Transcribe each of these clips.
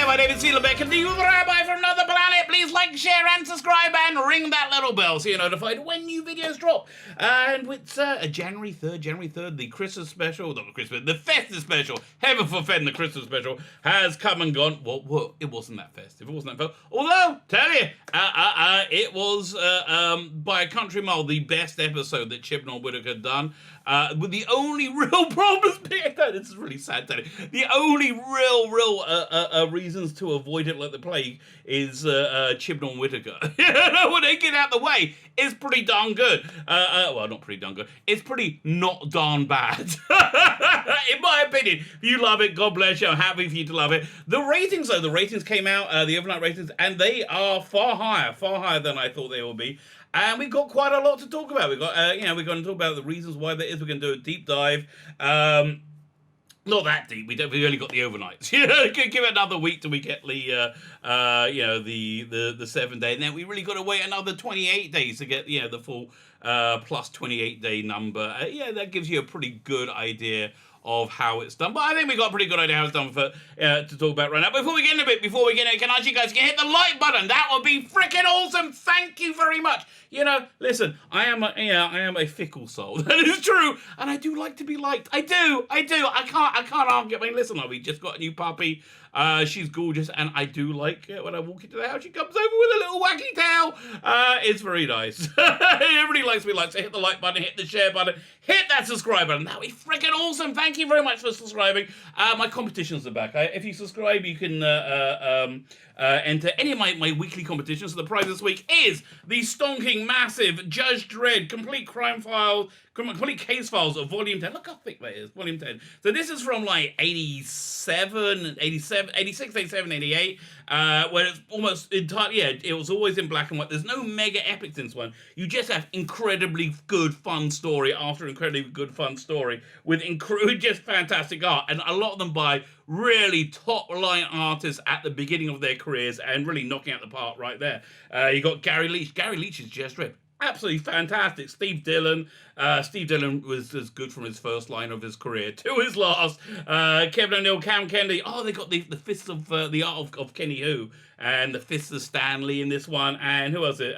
there, my name is Dillon and the Rabbi from another planet. Please like, share and subscribe and ring that little bell so you're notified when new videos drop. And it's January 3rd, the Christmas special, not the Christmas, the festive special, heaven forfend the Christmas special, has come and gone. Well, it wasn't that festive, although, tell you, it was, by a country mile, the best episode that Chibnall Whittaker had done. With the only real problems being that, this is really sad telling. The only real reasons to avoid it like the plague is Chibnall Whittaker. When they get out the way, it's pretty darn good. Well, not pretty darn good. It's pretty not darn bad. In my opinion, if you love it, God bless you. I'm happy for you to love it. The ratings, though, came out, the overnight ratings, and they are far higher than I thought they would be. And we've got quite a lot to talk about. We're going to talk about the reasons why that is. We're going to do a deep dive. Not that deep. We only got the overnights. Give it another week till we get the 7 day, and then we really got to wait another 28 days to get the full plus 28 day number. That gives you a pretty good idea of how it's done. But I think we got a pretty good idea how it's done to talk about right now. Before we get into it, can I ask you guys to hit the like button? That would be freaking awesome. Thank you very much. Listen, I am a fickle soul. That is true, and I do like to be liked. I do. I can't argue. I mean, listen, we just got a new puppy. She's gorgeous, and I do like it when I walk into the house. She comes over with a little wacky tail. It's very nice. Everybody likes to be liked. So hit the like button, hit the share button, hit that subscribe button. That would be freaking awesome. Thank you very much for subscribing. My competitions are back. If you subscribe, you can enter any of my weekly competitions. So the prize this week is the stonking, massive Judge Dredd complete complete case files of Volume 10. Look how thick that is, Volume 10. So this is from like 86, 87, 88, where it's almost entirely, it was always in black and white. There's no mega epics in this one. You just have incredibly good, fun story after incredibly good, fun story with just fantastic art. And a lot of them by really top-line artists at the beginning of their careers and really knocking out the park right there. You got Gary Leach. Gary Leach is just ripped. Absolutely fantastic. Steve Dillon. Steve Dillon was as good from his first line of his career to his last. Kevin O'Neill, Cam Kennedy. Oh, they got the Fists of the Art of Kenny Who and the Fists of Stanley in this one. And who was it?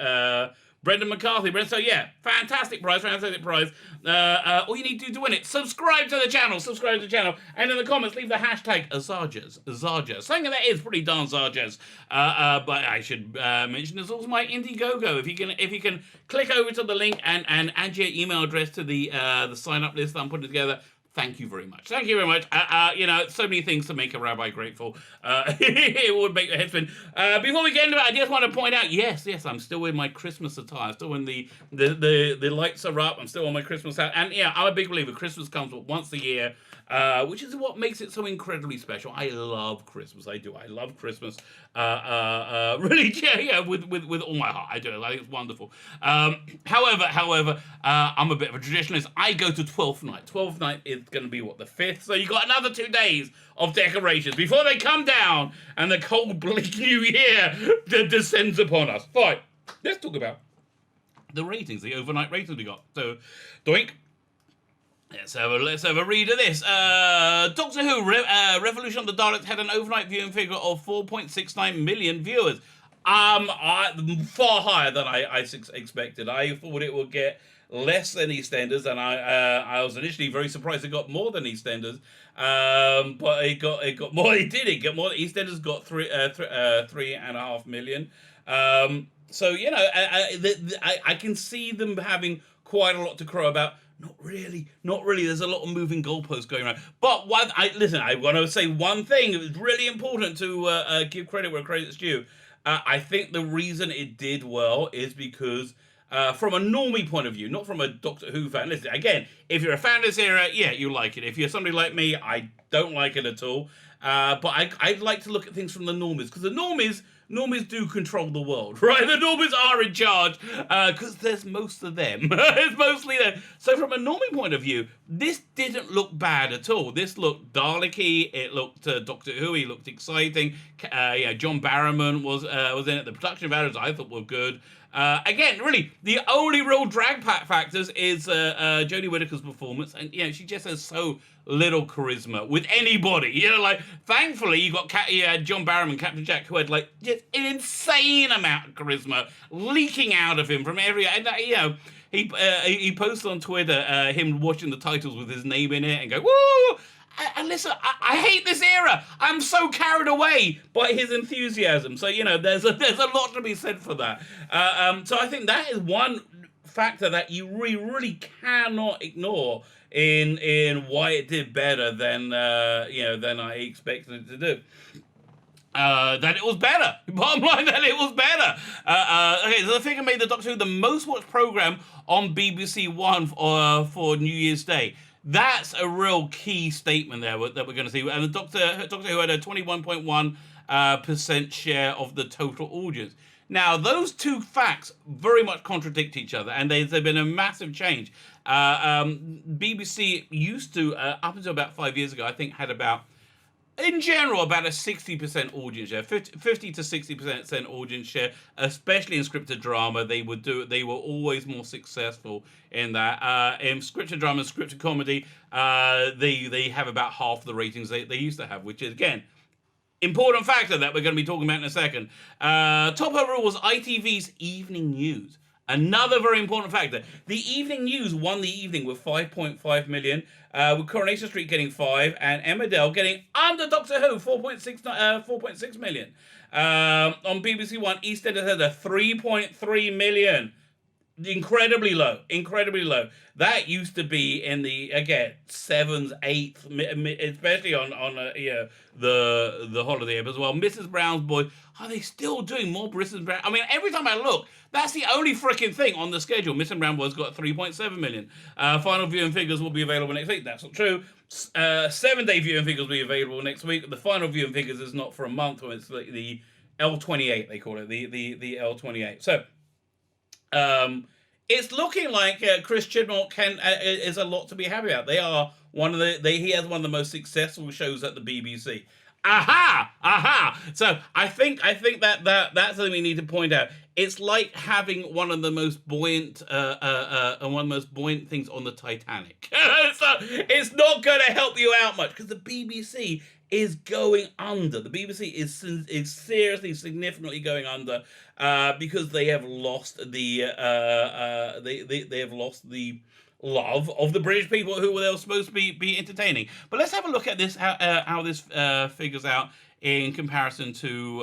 Brendan McCarthy. So yeah, fantastic prize. All you need to do to win it, subscribe to the channel, and in the comments leave the hashtag Zarjas. Something that is pretty darn Zarjas. But I should mention there's also my Indiegogo. If you can click over to the link and add your email address to the sign up list that I'm putting together. Thank you very much. So many things to make a rabbi grateful. It would make your head spin. Before we get into it, I just want to point out, yes, I'm still in my Christmas attire. Still when the lights are up. I'm still on my Christmas hat. And yeah, I'm a big believer. Christmas comes once a year, which is what makes it so incredibly special. I love Christmas. I do. I love Christmas. Really, with all my heart. I do. I think it's wonderful. However, I'm a bit of a traditionalist. I go to 12th night. 12th night is going to be the 5th. So you got another 2 days of decorations before they come down and the cold, bleak new year descends upon us. Fine. Let's talk about the ratings, the overnight ratings we got. So, doink. Let's have a read of this. Doctor Who, Revolution of the Daleks had an overnight viewing figure of 4.69 million viewers. Far higher than I expected. I thought it would get less than EastEnders, and I was initially very surprised it got more than EastEnders. But it got more. It did. It got more. EastEnders got 3.5 million. So I can see them having quite a lot to crow about. Not really. There's a lot of moving goalposts going around. But I want to say one thing. It was really important to give credit where credit's due. I think the reason it did well is because from a normie point of view, not from a Doctor Who fan. Listen, again, if you're a fan of this era, yeah, you like it. If you're somebody like me, I don't like it at all. But I like to look at things from the normies, because the normies do control the world, right? The normies are in charge, because there's most of them. It's mostly them. So from a normie point of view, this didn't look bad at all. This looked Dalek-y. It looked Doctor Who. He looked exciting. John Barrowman was in it. The production values I thought were good. Again, really, the only real drag factors is Jodie Whittaker's performance, and she just has so little charisma with anybody. You know, like, thankfully, you had John Barrowman, Captain Jack, who had, like, just an insane amount of charisma leaking out of him from every, and, you know, he posted on Twitter him watching the titles with his name in it and go, woo! And listen, I hate this era. I'm so carried away by his enthusiasm. So, you know, there's a lot to be said for that. So I think that is one factor that you really cannot ignore in why it did better than than I expected it to do. That it was better. Bottom line, that it was better. Okay, so the thing that made the Doctor Who the most watched program on BBC One for New Year's Day. That's a real key statement there that we're going to see. And the Doctor Who had a 21.1% share of the total audience. Now, those two facts very much contradict each other, and there's been a massive change. BBC used to, up until about 5 years ago, I think had in general, about a 60% audience share, 50 to 60% audience share, especially in scripted drama. They were always more successful in that. In scripted drama and scripted comedy, they have about half the ratings they used to have, which is, again, important factor that we're going to be talking about in a second. Top overall was ITV's Evening News. Another very important factor. The Evening News won the evening with 5.5 million, with Coronation Street getting 5, and Emmerdale getting under Doctor Who, 4.6 million. On BBC One, EastEnders had a 3.3 million. Incredibly low. That used to be in the, again, 7th, 8th, especially on the holiday as well. Mrs. Brown's Boys, are they still doing more Mrs. Brown? I mean, every time I look, that's the only freaking thing on the schedule. Mrs. Brown Boys got 3.7 million. Final viewing figures will be available next week. That's not true. 7-day viewing figures will be available next week. The final viewing figures is not for a month. It's the L28, they call it, the L28. So, it's looking like Chris Chibnall is a lot to be happy about. He has one of the most successful shows at the BBC. Aha! So I think that's something we need to point out. It's like having one of the most buoyant things on the Titanic. So it's not going to help you out much because the BBC is going under. The BBC is seriously, significantly going under because they have lost the they have lost the love of the British people who they were supposed to be entertaining. But let's have a look at this how this figures out in comparison to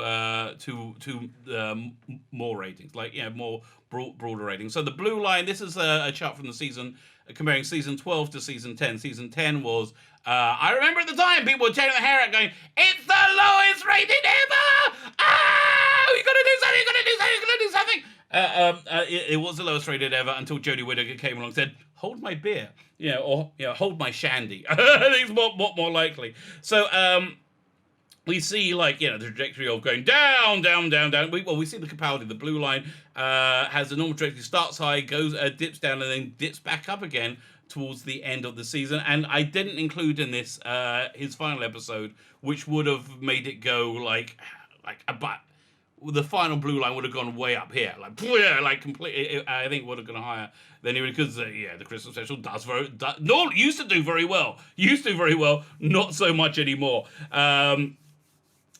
more ratings, like more broader ratings. So the blue line, this is a chart from the season comparing season 12 to season 10. Season 10 was I remember at the time people were tearing their hair out going, it's the lowest rated ever! You gotta do something! It was the lowest rated ever until Jodie Whittaker came along and said, hold my beer, or hold my shandy. I think it's more likely. So we see the trajectory of going down. We see the Capaldi, the blue line has the normal trajectory, starts high, goes dips down, and then dips back up again towards the end of the season. And I didn't include in this his final episode, which would have made it go but the final blue line would have gone way up here, completely. I think would have gone higher than it because the Christmas special used to do very well, not so much anymore.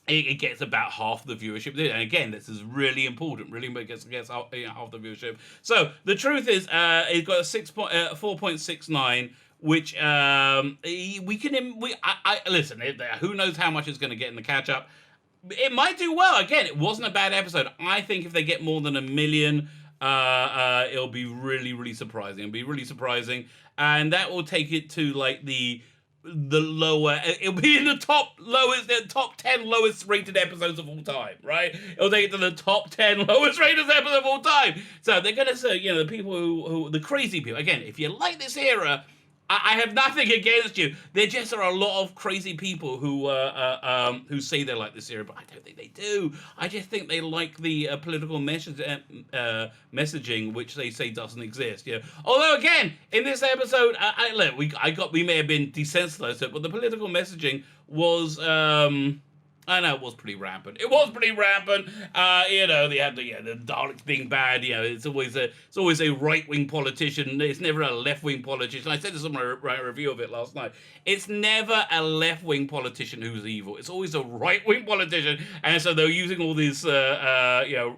It gets about half the viewership, and again, this is really important. Really, it gets half the viewership. So the truth is, it got a 4.69, which listen. Who knows how much it's going to get in the catch up? It might do well. Again, it wasn't a bad episode. I think if they get more than 1 million, it'll be really surprising. It'll be really surprising, and that will take it to the lower. It'll be in the top 10 lowest rated episodes of all time. Right? It'll take it to the top 10 lowest rated episodes of all time. So they're gonna say, the people who the crazy people. Again, if you like this era, I have nothing against you. There just are a lot of crazy people who say they like this era, but I don't think they do. I just think they like the political messaging, which they say doesn't exist. Although again, in this episode, we may have been desensitized to it, but the political messaging was I know it was pretty rampant. It was pretty rampant. They had the Daleks being bad. It's always a right wing politician. It's never a left wing politician. I said this on my review of it last night. It's never a left wing politician who's evil. It's always a right wing politician. And so they're using all these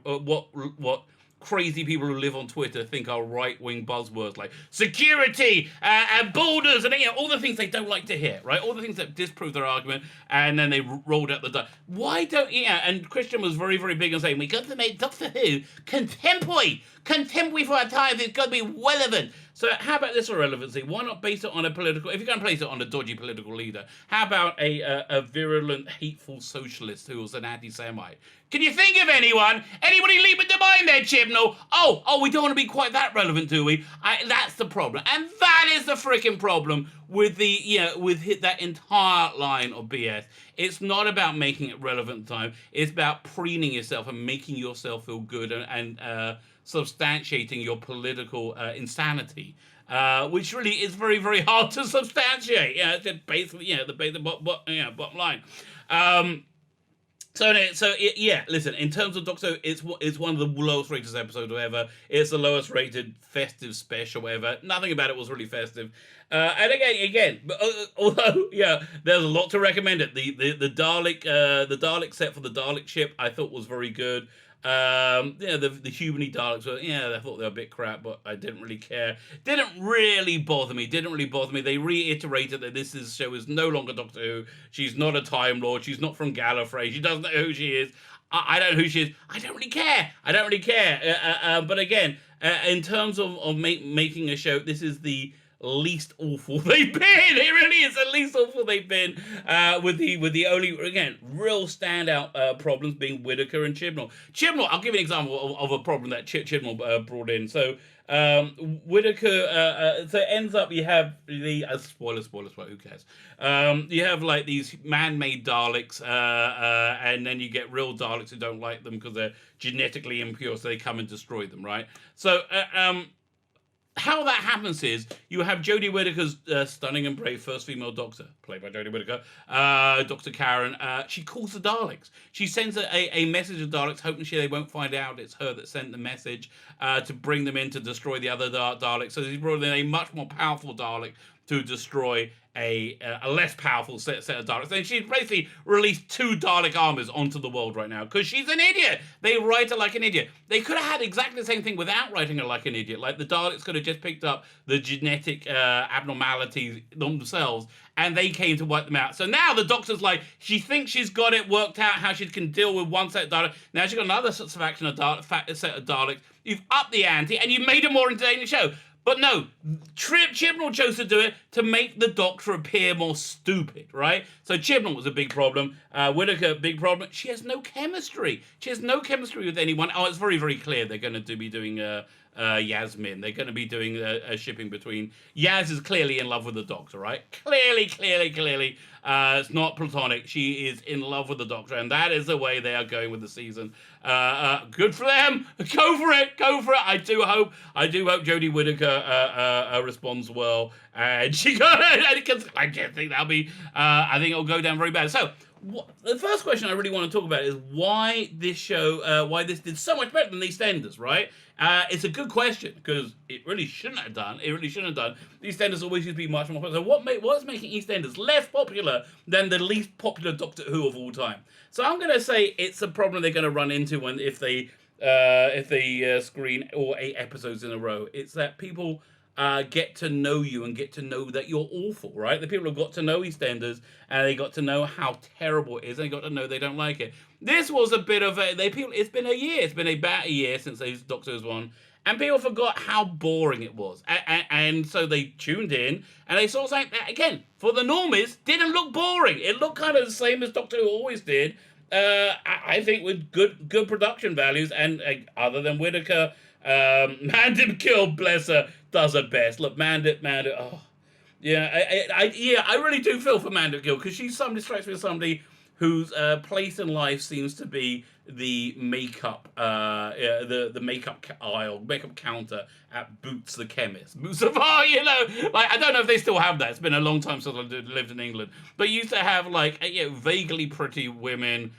what crazy people who live on Twitter think are right-wing buzzwords like security and borders and all the things they don't like to hear, right? All the things that disprove their argument, and then they rolled out the why don't and Christian was very, very big on saying we got to make Doctor Who contemporary for our times. It's got to be relevant. So how about this relevancy? Why not base it on a political? If you're going to place it on a dodgy political leader, how about a virulent, hateful socialist who was an anti-Semite? Can you think of anyone? Anybody leap into mind there, Chibnall? Oh, we don't want to be quite that relevant, do we? That's the problem, and that is the freaking problem with that entire line of BS. It's not about making it relevant time. It's about preening yourself and making yourself feel good and substantiating your political insanity, which really is very, very hard to substantiate. It's just basically the bottom line. Listen, in terms of Doctor Who, it's one of the lowest rated episodes ever. It's the lowest rated festive special ever. Nothing about it was really festive. And again, although there's a lot to recommend it. The Dalek set for the Dalek ship I thought was very good. The human Daleks were, I thought they were a bit crap, but I didn't really care. Didn't really bother me. They reiterated that this show is no longer Doctor Who. She's not a Time Lord. She's not from Gallifrey. She doesn't know who she is. I don't know who she is. I don't really care. But again, in terms of making a show, this is the least awful they've been. It really is the least awful they've been, with the only, again, real standout problems being Whittaker and Chibnall. I'll give you an example of a problem that Chibnall brought in. So Whittaker, so it ends up you have the spoiler, who cares? You have like these man-made Daleks, and then you get real Daleks who don't like them because they're genetically impure, so they come and destroy them, right? So how that happens is you have Jodie Whittaker's stunning and brave first female doctor, played by Jodie Whittaker, Dr. Karen. She calls the Daleks. She sends a message to Daleks, hoping they won't find out it's her that sent the message, to bring them in to destroy the other Daleks. So she's brought in a much more powerful Dalek to destroy a less powerful set of Daleks. And she's basically released 2 Dalek armies onto the world right now because she's an idiot. They write her like an idiot. They could have had exactly the same thing without writing her like an idiot. Like the Daleks could have just picked up the genetic abnormalities themselves and they came to wipe them out. So now the Doctor's like, she thinks she's got it worked out how she can deal with one set of Daleks. Now she's got another set of Daleks. You've upped the ante and you've made a more entertaining show. But no, Chibnall chose to do it to make the Doctor appear more stupid, right? So Chibnall was a big problem. Whittaker, big problem. She has no chemistry. She has no chemistry with anyone. Oh, it's very, very clear they're going to be doing Yasmin. They're going to be doing a shipping between... Yaz is clearly in love with the Doctor, right? Clearly. It's not platonic. She is in love with the Doctor, and that is the way they are going with the season. Good for them. Go for it. I do hope Jodie Whittaker responds well, and she got it. I just think that'll be. I think it'll go down very bad. So. The first question I really want to talk about is why this show, why this did so much better than EastEnders, right? It's a good question because it really shouldn't have done. EastEnders always used to be much more popular. So what's making EastEnders less popular than the least popular Doctor Who of all time? So I'm going to say it's a problem they're going to run into if they screen all 8 episodes in a row. It's that people get to know you and get to know that you're awful, right? The people have got to know EastEnders and they got to know how terrible it is and they got to know they don't like it. This was a bit of it's been a year. It's been about a year since those Doctors won. And people forgot how boring it was. And so they tuned in and they saw something that, again, for the normies, didn't look boring. It looked kind of the same as Doctor Who always did. I think with good production values and other than Whittaker, Mandip Gill, bless her, does her best. Look, Mandip, oh. Yeah, I really do feel for Mandip Gill because she strikes me as somebody whose place in life seems to be the makeup, the makeup aisle, makeup counter at Boots the chemist. Boots of you know, like I don't know if they still have that. It's been a long time since I lived in England, but used to have like vaguely pretty women.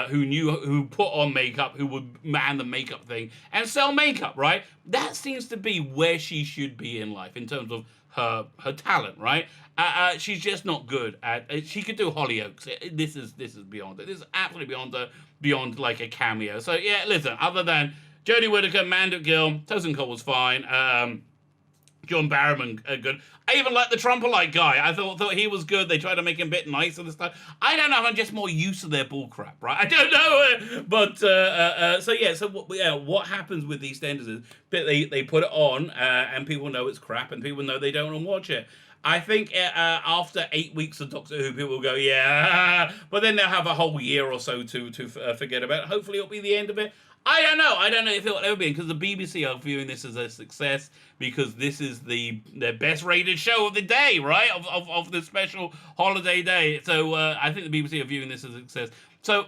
Who put on makeup, who would man the makeup thing and sell makeup, right? That seems to be where she should be in life in terms of her talent, right? She's just not good at. She could do Hollyoaks. This is beyond it. This is absolutely beyond like a cameo. So yeah, listen. Other than Jodie Whittaker, Mandip Gill, Tosin Cole was fine. John Barrowman, good. I even like the Trumpolite guy. I thought he was good. They tried to make him a bit nicer this time. I don't know if I'm just more used to their bullcrap, right? I don't know. But what happens with these standards is they put it on and people know it's crap and people know they don't want to watch it. I think after 8 weeks of Doctor Who, people will go, yeah, but then they'll have a whole year or so to forget about it. Hopefully it'll be the end of it. I don't know if it'll ever be, because the BBC are viewing this as a success because this is their best rated show of the day, right? Of the special holiday day. So I think the BBC are viewing this as a success. So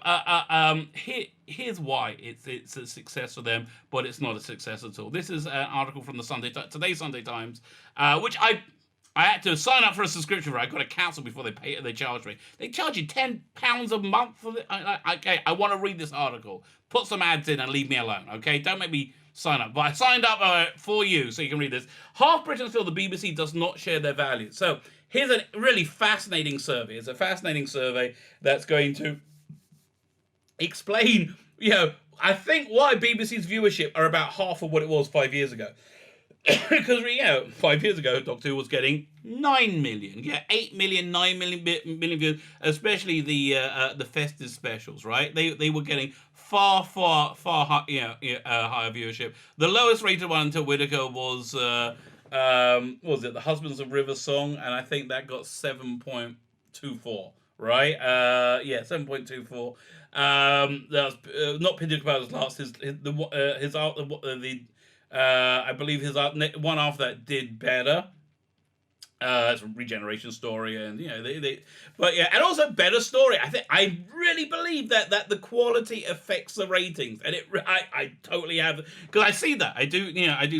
here's why it's a success for them, but it's not a success at all. This is an article from the today's Sunday Times, which I had to sign up for a subscription for. I got to cancel before they charge me. They charge you £10 a month for it. Okay, I want to read this article. Put some ads in and leave me alone, okay? Don't make me sign up. But I signed up for you so you can read this. Half Britons feel the BBC does not share their values. So here's a really fascinating survey. It's a fascinating survey that's going to explain, I think why BBC's viewership are about half of what it was 5 years ago. Because 5 years ago, Doctor Who was getting 9 million, 8 million, 9 million views, especially the festive specials, right? They were getting far higher viewership. The lowest rated one until Whittaker was what was it? The Husbands of River Song, and I think that got 7.24, right? 7.24. That was not Pindic Powder's last. I believe his one after that did better. It's a Regeneration Story, and and also Better Story. I really believe that the quality affects the ratings, and I totally have, because I see that. I do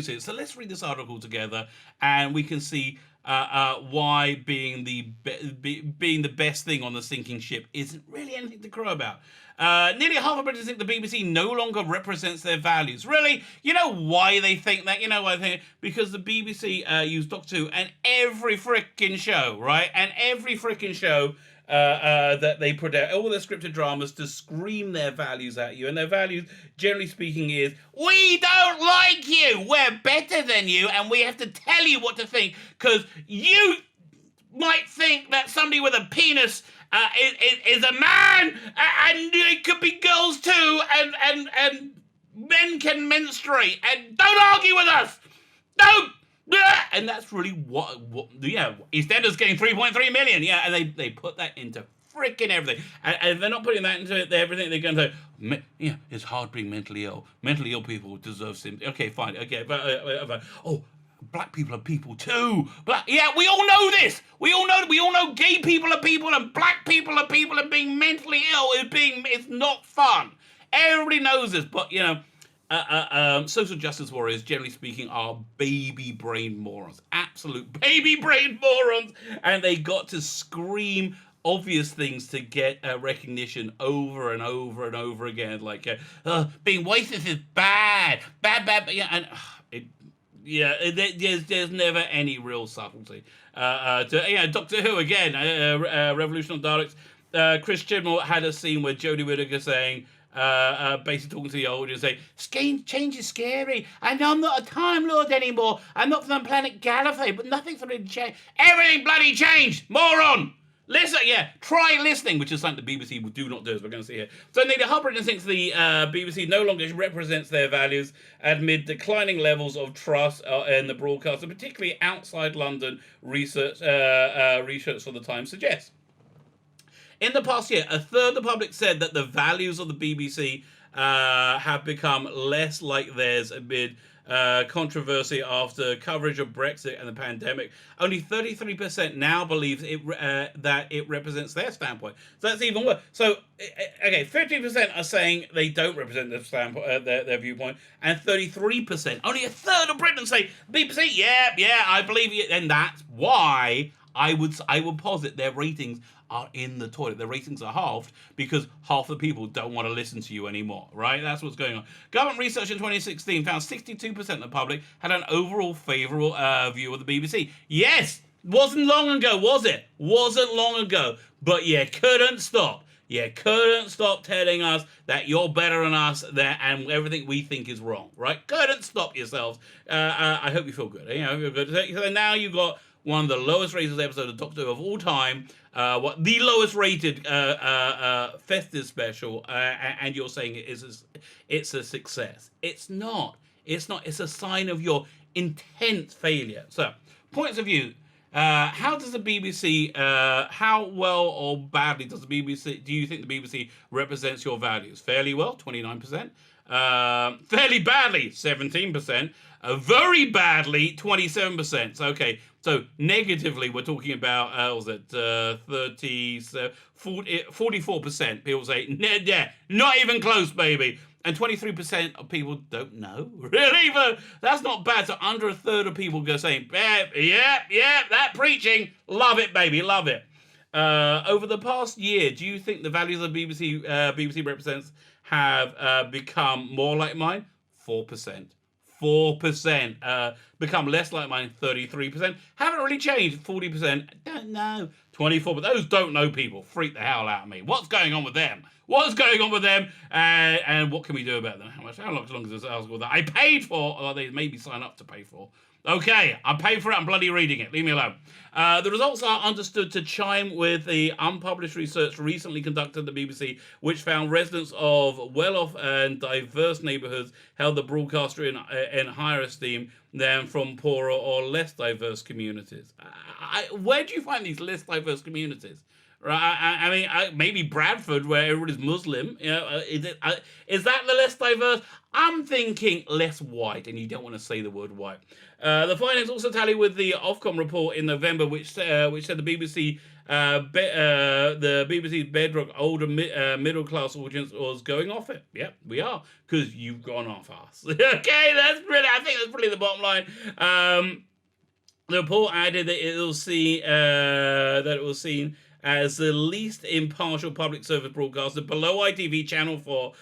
see it. So let's read this article together, and we can see why being the best thing on the sinking ship isn't really anything to crow about. Nearly half of Britons think the BBC no longer represents their values. Really? You know why they think that? You know why they think? Because the BBC use Doctor Who and every frickin' show, right? And every frickin' show that they put out, all their scripted dramas, to scream their values at you. And their values, generally speaking, is, we don't like you, we're better than you, and we have to tell you what to think, because you might think that somebody with a penis is a man, and it could be girls too, and men can menstruate, and don't argue with us! Don't! And that's really what EastEnders getting 3.3 million, and they put that into freaking everything, and they're not putting that into everything. They're going to say, it's hard being mentally ill. Mentally ill people deserve sympathy. Okay, fine. Okay, but black people are people too. We all know this. We all know gay people are people and black people are people, and being mentally ill is not fun. Everybody knows this, but social justice warriors, generally speaking, are baby brain morons. Absolute baby brain morons. And they got to scream obvious things to get recognition over and over and over again. Like, being racist is bad. Bad. There's never any real subtlety. Doctor Who again, Revolution of Daleks. Chris Chibnall had a scene where Jodie Whittaker saying, basically talking to the audience, saying, change is scary. I know I'm not a Time Lord anymore. I'm not from the planet Gallifrey, but nothing's really changed. Everything bloody changed, moron! Listen, try listening, which is something the BBC do not do, as we're going to see here. So Neil Hubbard thinks the BBC no longer represents their values amid declining levels of trust in the broadcaster, particularly outside London. Research for the Times suggests. In the past year, a third of the public said that the values of the BBC have become less like theirs amid controversy after coverage of Brexit and the pandemic. Only 33% now believes that it represents their standpoint. So that's even worse. So, okay, 50% are saying they don't represent their standpoint, their viewpoint, and 33%, only a third of Britons say BBC. Yeah, I believe you, and that's why I would posit their ratings are in the toilet. Their ratings are halved because half the people don't want to listen to you anymore, right? That's what's going on. Government research in 2016 found 62% of the public had an overall favourable view of the BBC. Yes, wasn't long ago, was it? Wasn't long ago. But you couldn't stop. You couldn't stop telling us that you're better than us there and everything we think is wrong, right? Couldn't stop yourselves. I hope you feel good. You know, feel good. So now you've got one of the lowest rated episodes of Doctor Who of all time, the lowest rated festive special, and you're saying it's a success. It's not. It's not. It's a sign of your intense failure. So, points of view. How does the BBC, how well or badly does the BBC, do you think the BBC represents your values? Fairly well, 29%. Fairly badly, 17%. Very badly, 27%. So, okay. So negatively, we're talking about, what was it, 44%. People say, yeah, not even close, baby. And 23% of people don't know. Really? But that's not bad. So under a third of people go saying, yeah, that preaching. Love it, baby, love it. Over the past year, do you think the values of BBC represents have become more like mine? 4%. 4%. Become less like mine, 33%. Haven't really changed, 40%. Don't know. 24%. But those don't know people freak the hell out of me. What's going on with them? What's going on with them? And what can we do about them? How long is this article that I paid for? Or they maybe sign up to pay for. Okay, I paid for it. I'm bloody reading it. Leave me alone. The results are understood to chime with the unpublished research recently conducted at the BBC, which found residents of well-off and diverse neighbourhoods held the broadcaster in higher esteem than from poorer or less diverse communities. Where do you find these less diverse communities? Right, I mean, maybe Bradford, where everybody's Muslim. You know, is that the less diverse? I'm thinking less white, and you don't want to say the word white. The findings also tally with the Ofcom report in November, which said the BBC, the BBC's bedrock older middle class audience was going off it. Yep, we are, because you've gone off us. Okay, that's really. I think that's really the bottom line. The report added that it was seen as the least impartial public service broadcaster below ITV, Channel 4,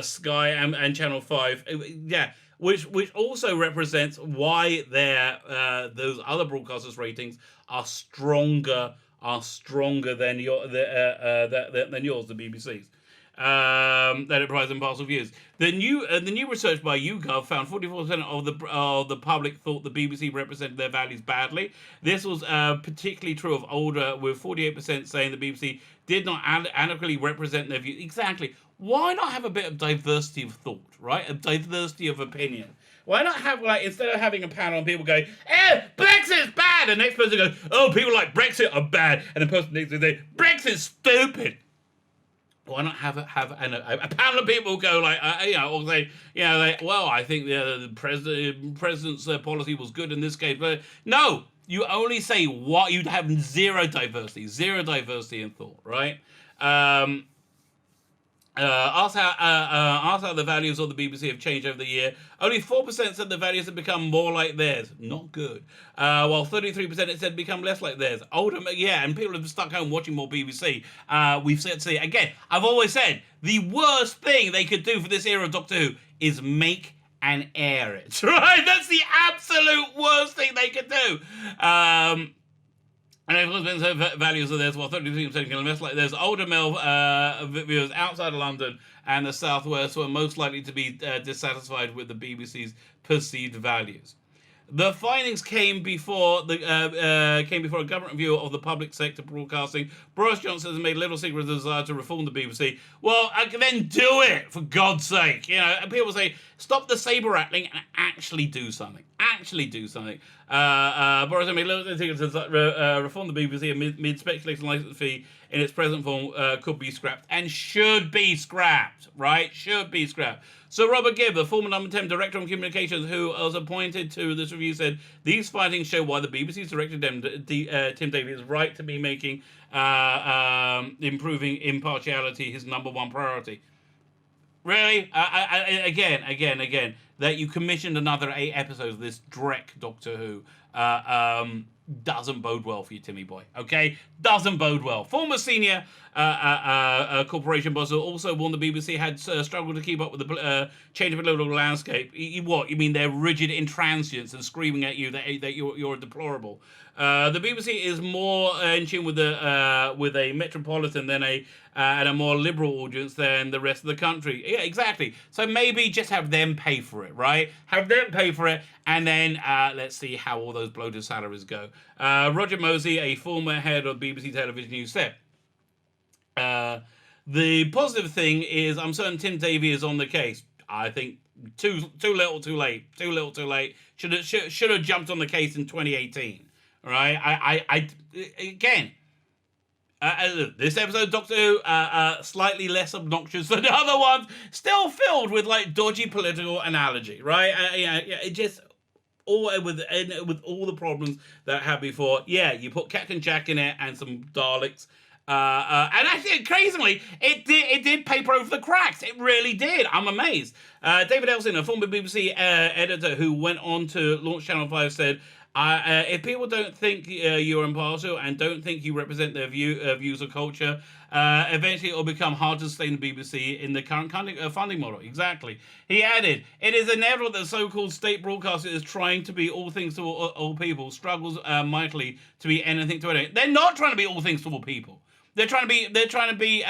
Sky, and Channel 5. Yeah, which also represents why those other broadcasters' ratings are stronger than yours, the BBC's. That it provides impartial views. The new research by YouGov found 44% of the public thought the BBC represented their values badly. This was particularly true of older, with 48% saying the BBC did not adequately represent their views. Exactly. Why not have a bit of diversity of thought, right? A diversity of opinion. Why not have, like, instead of having a panel and people going, Brexit's bad, and the next person goes, oh, people like Brexit are bad, and the person next to say, Brexit's stupid. Why not have a panel of people go like, or say, well, I think the president's policy was good in this case. But no, you only say what you'd have zero diversity in thought, right? Ask how the values of the BBC have changed over the year. Only 4% said the values have become more like theirs. Not good. While 33% said become less like theirs. Older, yeah, and people have stuck home watching more BBC. We've said, see, again, I've always said, the worst thing they could do for this era of Doctor Who is make and air it, right? That's the absolute worst thing they could do. And everyone's values of theirs, while 33% can less like there's older male viewers outside of London and the Southwest were most likely to be dissatisfied with the BBC's perceived values. The findings came before a government review of the public sector broadcasting. Boris Johnson has made little secret of the desire to reform the BBC. Well, then do it, for God's sake. And people say, stop the saber rattling and actually do something. Boris has made little secret to reform the BBC amid speculation license fee in its present form could be scrapped and should be scrapped, right? Should be scrapped. So Robert Gibb, the former number 10 director of communications who was appointed to this review, said, these findings show why the BBC's director Tim Davies is right to be making improving impartiality his number one priority. Really? Again, that you commissioned another 8 episodes of this Dredd Doctor Who doesn't bode well for you, Timmy boy. Okay? Doesn't bode well. Former senior corporation boss also warned the BBC had struggled to keep up with the changing political landscape. What? You mean they're rigid intransigence and screaming at you that you're deplorable? The BBC is more in tune with a metropolitan than and a more liberal audience than the rest of the country. Yeah, exactly. So maybe just have them pay for it, right? Have them pay for it, and then let's see how all those bloated salaries go. Roger Mosey, a former head of BBC Television News, said, the positive thing is I'm certain Tim Davies is on the case. I think too little, too late. Too little, too late. Should have jumped on the case in 2018. Right? I again, this episode of Doctor Who, slightly less obnoxious than the other ones, still filled with like dodgy political analogy, right? It just all with all the problems that I had before. Yeah, you put Captain Jack in it and some Daleks. And actually, crazily, it did paper over the cracks. It really did. I'm amazed. David Elson, a former BBC editor who went on to launch Channel 5, said, if people don't think you're impartial and don't think you represent their views or culture, eventually it will become hard to sustain the BBC in the current funding model. Exactly. He added, it is inevitable that the so-called state broadcaster is trying to be all things to all people, struggles mightily to be anything to anyone. They're not trying to be all things to all people. They're trying to be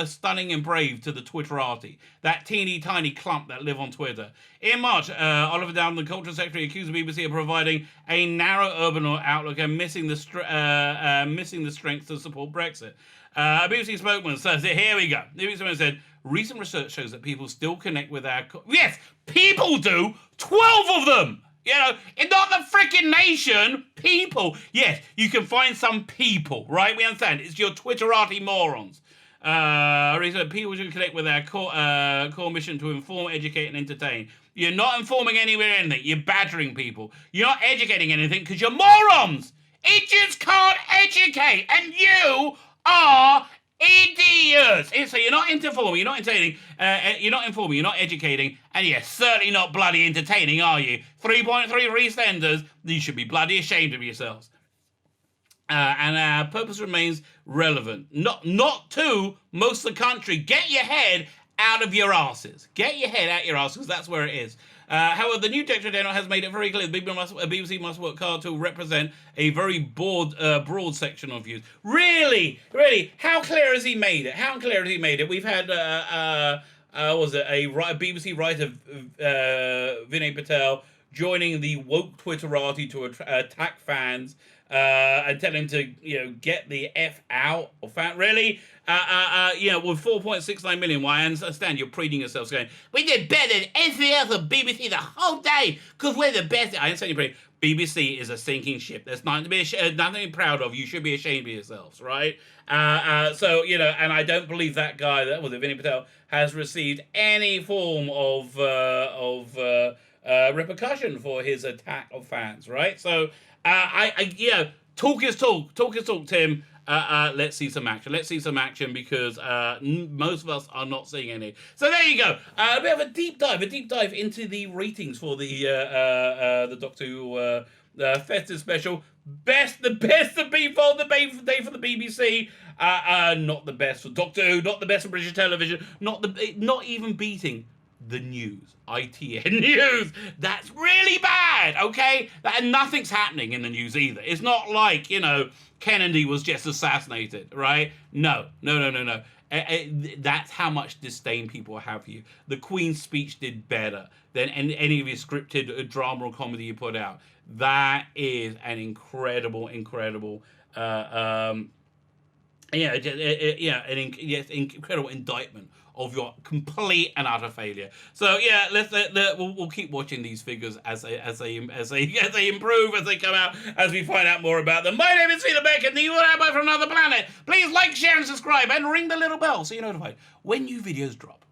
stunning and brave to the Twitterati, that teeny tiny clump that live on Twitter. In March, Oliver Dowden, the Culture Secretary, accused the BBC of providing a narrow urban outlook and missing the strength to support Brexit. A BBC spokesman says, here we go. The BBC spokesman said, recent research shows that people still connect with our... Yes, people do! 12 of them! You know, not the freaking nation, people. Yes, you can find some people, right? We understand. It's your Twitterati morons. People should connect with our core mission to inform, educate, and entertain. You're not informing anything. You're badgering people. You're not educating anything because you're morons. Idiots can't educate, and you are idiots. So you're not informing, you're not entertaining, you're not informing, you're not educating, and you're certainly not bloody entertaining, are you? 3.3 EastEnders, you should be bloody ashamed of yourselves. And our purpose remains relevant. Not to most of the country. Get your head out of your asses. Get your head out your asses, because that's where it is. However, the new Director General has made it very clear the BBC must work hard to represent a very broad section of views. Really? How clear has he made it? We've had, a BBC writer, Vinay Patel, joining the woke Twitterati to attack fans and tell him to, get the F out. Really? With 4.69 million, well, I understand you're preening yourselves going, we did better than anything else on BBC the whole day because we're the best. I understand you're preening. BBC is a sinking ship. There's nothing to be proud of. You should be ashamed of yourselves, right? And I don't believe that guy, that was Vinay Patel, has received any form of repercussion for his attack of fans, right? So, talk is talk, Tim. Let's see some action because most of us are not seeing any. So there you go. A bit of a deep dive into the ratings for the Doctor Who festive special. The best of day for the BBC. Not the best for Doctor Who. Not the best for British television. Not even beating the news, ITN news. That's really bad, okay? And nothing's happening in the news either. It's not like, Kennedy was just assassinated, right? No. That's how much disdain people have for you. The Queen's speech did better than any of your scripted drama or comedy you put out. That is an incredible Yeah, yes, incredible indictment of your complete and utter failure. So yeah, we'll keep watching these figures as they improve, as they come out, as we find out more about them. My name is Peter Beck, and you are Rabbi from another planet. Please like, share, and subscribe, and ring the little bell so you're notified when new videos drop.